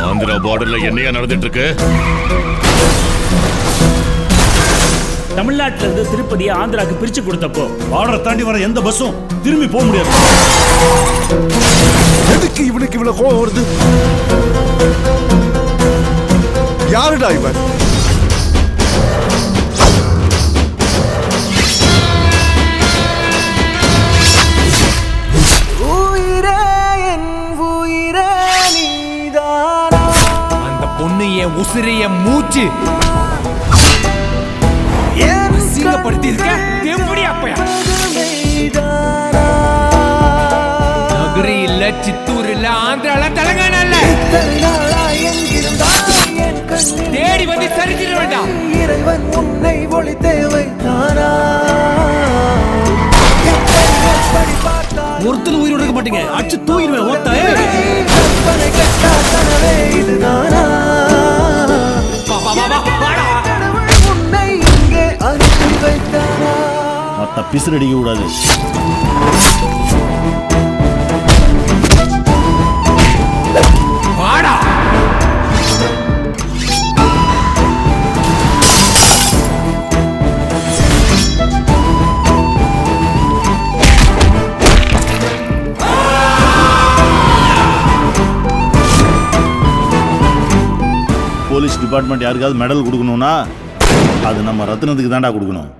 ஆந்திரா பார்டர்ல என்னையா நடந்துட்டு இருக்கு? தமிழ்நாட்டுல இருந்து திருப்பதியை ஆந்திராக்கு பிரிச்சு கொடுத்தப்போ பார்டரை தாண்டி வர எந்த பஸ்ஸும் திரும்பி போக முடியாது. எதுக்கு இவனுக்கு இவ்வளவு கோவம் வருது? யாருடா இவன்? அந்த பொண்ணு என் உசிரிய மூச்சு அசிங்கப்படுத்தி இருக்க. எப்படி அப்பயா நகரி இல்ல, சித்தூர் இல்ல, ஆந்திரால, தெலுங்கானா இல்ல, தேடி வந்து சரித்திர வேண்டாம். இறைவன் உன்னை ஒளி தேவை தானா? ஒருத்தர் உயிரோட இருக்க மாட்டீங்க, அச்சு தூக்கிடுவேன். ஓட்ட இது நானா? உன்னை இங்கே அனுப்பி வைத்தானா? மத்த பிசுறு அடிக்க கூடாது. வாடா. போலீஸ் டிபார்ட்மெண்ட் யாருக்காவது மெடல் கொடுக்கணும்னா அது நம்ம ரத்னத்துக்கு தாண்டா கொடுக்கணும்.